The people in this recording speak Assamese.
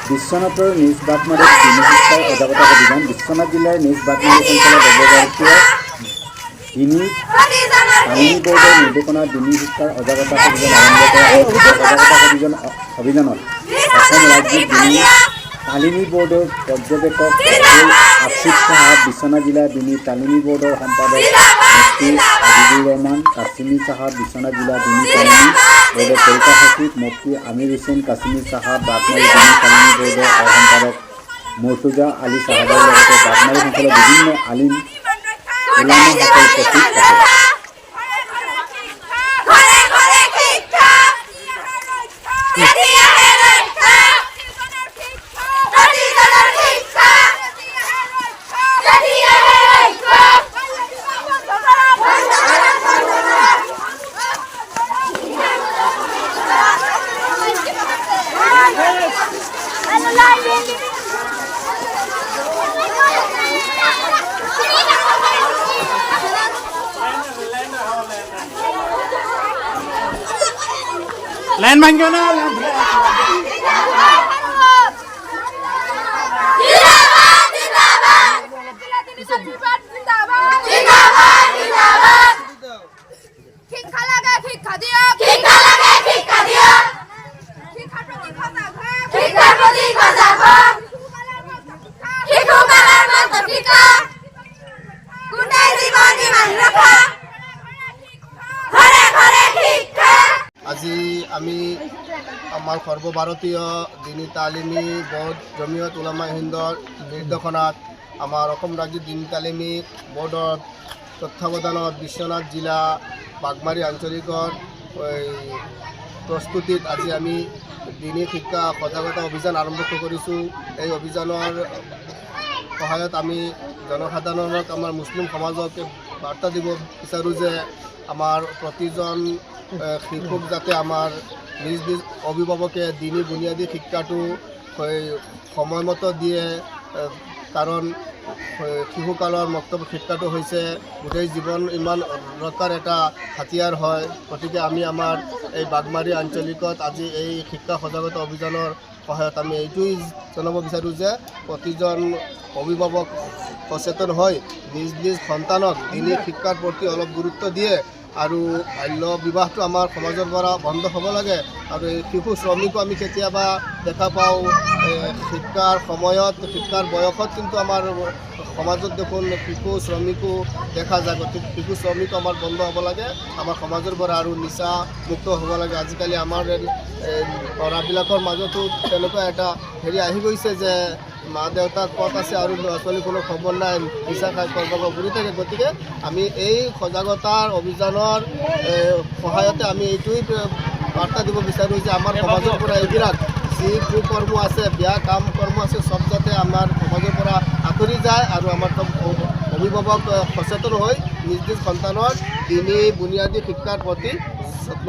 বিশ্বনাথৰ নিজ বাঘমাৰীত দিনী শিক্ষাৰ সজাগতা অভিযান। বিশ্বনাথ জিলাৰ নিজ বাঘমাৰী অঞ্চলত অৱগতীয় দিনী তালিমী বোৰ্ডৰ নিৰ্দেশনাত দিনী শিক্ষাৰ সজাগতা অভিযান আৰম্ভ কৰা হয়। সজাগতা অভিযানত অসম ৰাজ্যিক দিনী তালিমী বোৰ্ডৰ পৰ্যবেক্ষক আছিফ সাহাব, বিশ্বনাথ জিলা দিনী তালিমী বোৰ্ডৰ সম্পাদক মুফতি হাবিবুৰ ৰহমান কাছিমি সাহাব, বিশ্বনাথ জিলা দিনী তালিমী বোৰ্ডৰ পৰিচালক সচিব মুফতি আমিৰ হুছেইন কাছিমি সাহাব, বাঘমাৰী দিনী তালিমী বোৰ্ডৰ সহ-সম্পাদক মুৰ্তুজা আলী সাহাবৰ লগতে বাঘমাৰী অঞ্চলৰ বিভিন্ন আলিম উলামাসকল উপস্থিত থাকে। লাইন ভাঙিও না আজি আমি আমাৰ সৰ্বভাৰতীয় দিনী তালিমী বোৰ্ড জমিয়ত উলামা হিন্দৰ নিৰ্দেশনাত আমাৰ অসম ৰাজ্যিক দিনী তালিমী বোৰ্ডৰ তত্ত্বাৱধানত বিশ্বনাথ জিলা বাঘমাৰী আঞ্চলিকৰ প্ৰস্তুতিত আজি আমি দিনী শিক্ষা সজাগতা অভিযান আৰম্ভ কৰিছোঁ। এই অভিযানৰ সহায়ত আমি জনসাধাৰণক আমাৰ মুছলিম সমাজক বাৰ্তা দিব বিচাৰোঁ যে আমাৰ প্ৰতিজন শিশুক যাতে আমাৰ নিজ নিজ অভিভাৱকে দিনী বুনিয়াদী শিক্ষাটো সময়মতে দিয়ে, কাৰণ শিশুকালৰ মক্তব শিক্ষাটো হৈছে গোটেই জীৱন ইমান ৰক্ষাৰ এটা হাতিয়াৰ হয়। গতিকে আমি আমাৰ এই বাঘমাৰী আঞ্চলিকত আজি এই শিক্ষা সজাগতা অভিযানৰ সহায়ত আমি এইটোৱেই জনাব বিচাৰোঁ যে প্ৰতিজন অভিভাৱক সচেতন হৈ নিজ নিজ সন্তানক দিনী শিক্ষাৰ প্ৰতি অলপ গুৰুত্ব দিয়ে আৰু বাল্য বিবাহটো আমাৰ সমাজৰ পৰা বন্ধ হ'ব লাগে। আৰু এই শিশু শ্ৰমিকো আমি কেতিয়াবা দেখা পাওঁ শিক্ষাৰ সময়ত শিক্ষাৰ বয়সত কিন্তু আমাৰ সমাজত দেখোন শিশু শ্ৰমিকো দেখা যায়। গতিকে শিশু শ্ৰমিকো আমাৰ বন্ধ হ'ব লাগে, আমাৰ সমাজৰ পৰা আৰু নিচা মুক্ত হ'ব লাগে। আজিকালি আমাৰ ল'ৰাবিলাকৰ মাজতো তেনেকুৱা এটা আহি গৈছে যে মা দেউতাক ক'ত আছে আৰু ল'ৰা ছোৱালীৰ কোনো খবৰ নাই, নিচা খাই কৰবাব ঘূৰি থাকে। গতিকে আমি এই সজাগতাৰ অভিযানৰ সহায়তে আমি এইটোৱেই বাৰ্তা দিব বিচাৰোঁ যে আমাৰ সমাজৰ পৰা এইবিলাক যি কুকৰ্ম আছে, বেয়া কাম কৰ্ম আছে, চব যাতে আমাৰ সমাজৰ পৰা আঁতৰি যায় আৰু আমাৰ অভিভাৱক সচেতন হৈ নিজ নিজ সন্তানৰ দিনী বুনিয়াদী শিক্ষাৰ প্ৰতি যত্ন